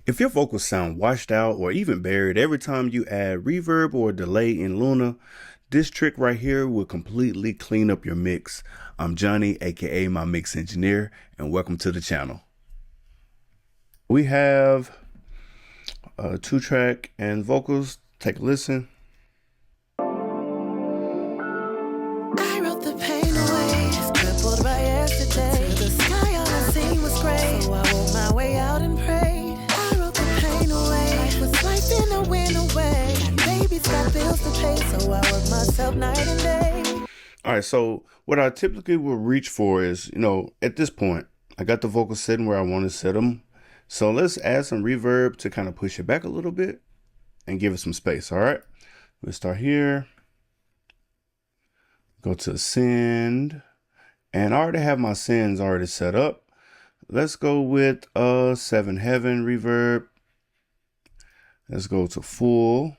If your vocals sound washed out or even buried every time you add reverb or delay in Luna, this trick right here will completely clean up your mix. I'm Johnny, aka MyMixEngineer, and welcome to the channel. We have a 2-track and vocals. Take a listen. All right, so what I typically will reach for is, at this point, I got the vocals sitting where I want to set them. So let's add some reverb to kind of push it back a little bit and give it some space. All right, we'll start here. Go to send, and I already have my sends already set up. Let's go with 7 Heaven reverb. Let's go to full.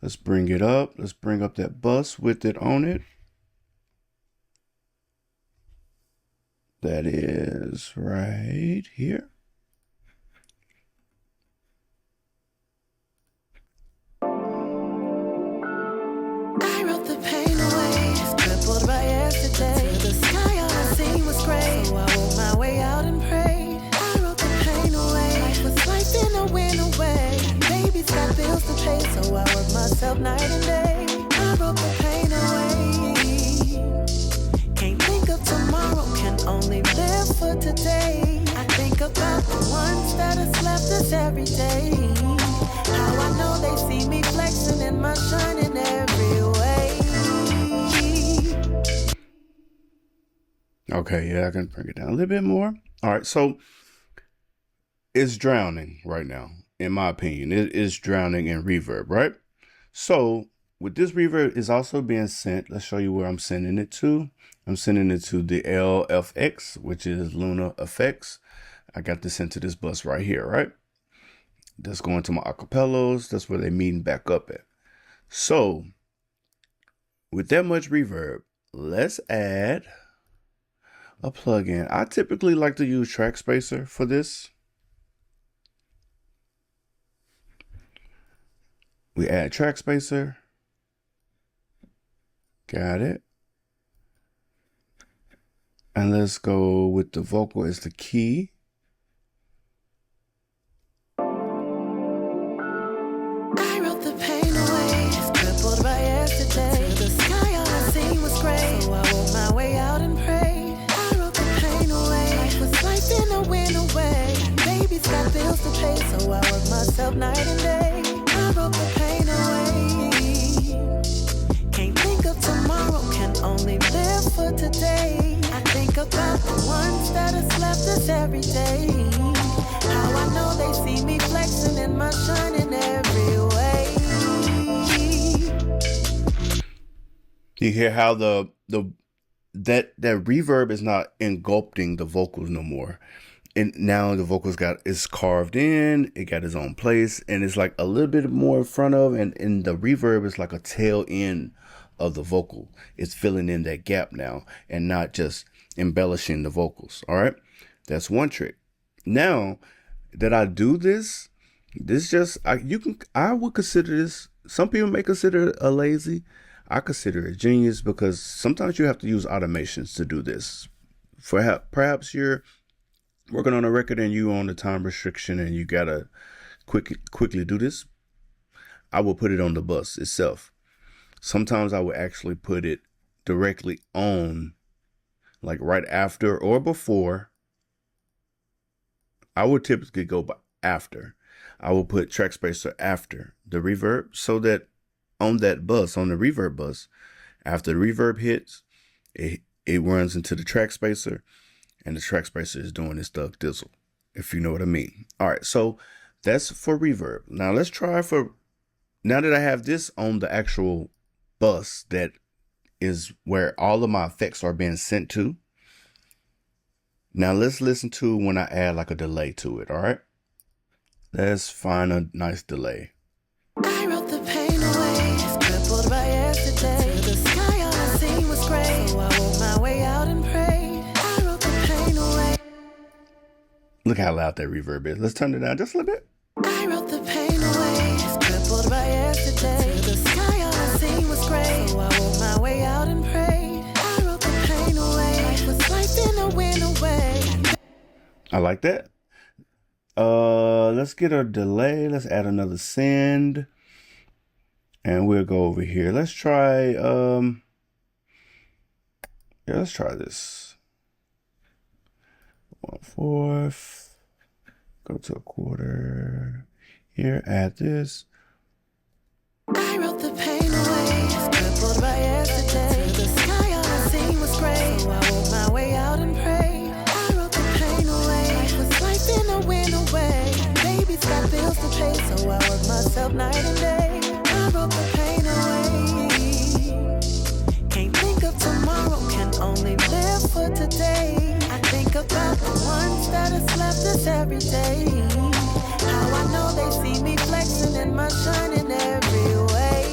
Let's bring it up. Let's bring up that bus with it on it. That is right here. Night and day, I wrote the pain away. Can't think of tomorrow, can only live for today. I think about the ones that has left us every day. How I know they see me flexing in my shine in every way. Okay, yeah, I can bring it down a little bit more. All right, so it's drowning right now, in my opinion. It is drowning in reverb, right? So with this reverb is also being sent. Let's show you where I'm sending it to. I'm sending it to the LFX, which is Luna Effects. I got this into this bus right here, right? That's going to my acapellas. That's where they're meeting back up at. So with that much reverb, let's add a plugin. I typically like to use Track Spacer for this. We add Track Spacer. Got it. And let's go with the vocal as the key. I wrote the pain away, crippled by yesterday. The sky all I seen was gray, so I wrote my way out and prayed. I wrote the pain away, life was wiping the wind away. Baby's got bills to pay, so I work myself night and day. I wrote the pain away. Can't think of tomorrow, can only live for today. I think about the ones that has left us every day. How I know they see me flexing in my shine in every way. You hear how that reverb is not engulfing the vocals no more. And now the vocals is carved in, it got its own place, and it's like a little bit more in front of, and the reverb is like a tail end of the vocal. It's filling in that gap now and not just embellishing the vocals. All right, that's one trick. Now that I do this I would consider this. Some people may consider it a lazy. I consider it genius because sometimes you have to use automations to do this. Perhaps you're working on a record and you on the time restriction and you gotta quickly do this. I will put it on the bus itself. Sometimes I would actually put it directly on, like right after or before. I would typically go by after. I will put Track Spacer after the reverb so that on that bus, on the reverb bus, after the reverb hits, it runs into the Track Spacer. And the Track Spacer is doing its thug dizzle, if you know what I mean. All right, so that's for reverb. Now let's try now that I have this on the actual bus that is where all of my effects are being sent to. Now let's listen to when I add like a delay to it, all right? Let's find a nice delay. I wrote the pain away, crippled by yesterday. The sky all I seen was gray, so I wrote my way out and prayed. I wrote the pain away. Look how loud that reverb is. Let's turn it down just a little bit. I wrote the pain away, just crippled by yesterday. To the sky, all I seen was gray. So I wrote my way out and prayed. I wrote the pain away, life was life in a win away. I like that. Let's get a delay. Let's add another send. And we'll go over here. Let's try, let's try this. 1/4. Go to a quarter. Here, add this. I wrote the pain away, just crippled by yesterday. To the sky, all I seen was gray. So I wrote my way out and prayed. I wrote the pain away, life was life in a win away. Baby's got bills to pay, so I work myself night and day. I wrote the pain away. Can't think of tomorrow, can only live for today. I think about the ones that has left us every day. How I know they see me flexing in my shining every way.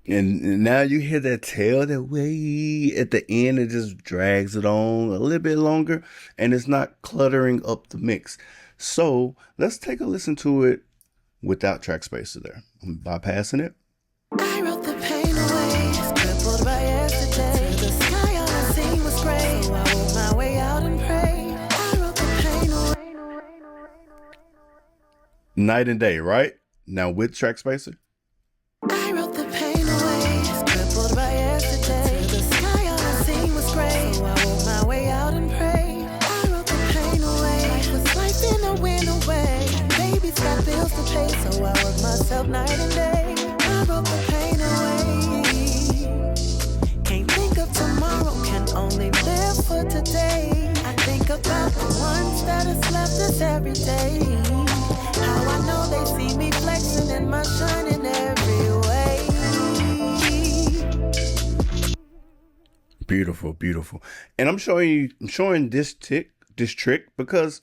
And now you hear that tail that way at the end. It just drags it on a little bit longer, and it's not cluttering up the mix. So let's take a listen to it without track spacer there. I'm bypassing it. I wrote the pain away, just crippled by yesterday. To the sky, all I seen was gray. So I wrote my way out and prayed. I wrote the pain away. Night and day, right? Now with track spacer. I wrote the pain away, just crippled by yesterday. To the sky, all I seen was gray. So I wrote my way out and prayed. I wrote the pain away, life was life in a win away. Baby's got bills to pay, so I work myself night and day. I wrote the pain away. Can't think of tomorrow, can only live for today. I think about the ones that has left us every day. How I know they see me flexing in my shining every way. Beautiful, beautiful. And I'm showing this trick because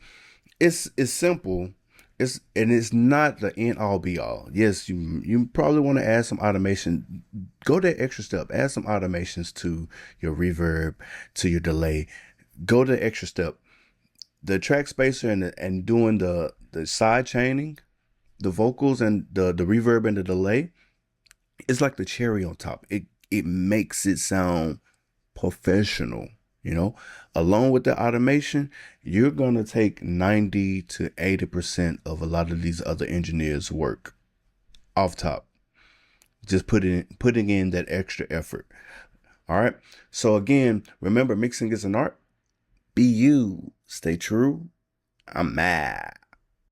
it's simple. It's not the end all be all. Yes, you probably want to add some automation. Go that extra step. Add some automations to your reverb, to your delay. Go the extra step. The track spacer and doing the side chaining, the vocals and the reverb and the delay, it's like the cherry on top. It makes it sound professional. You know, along with the automation, you're going to take 90 to 80% of a lot of these other engineers' work off top. Just putting in that extra effort. All right. So again, remember, mixing is an art. Be you. Stay true. I'm mad.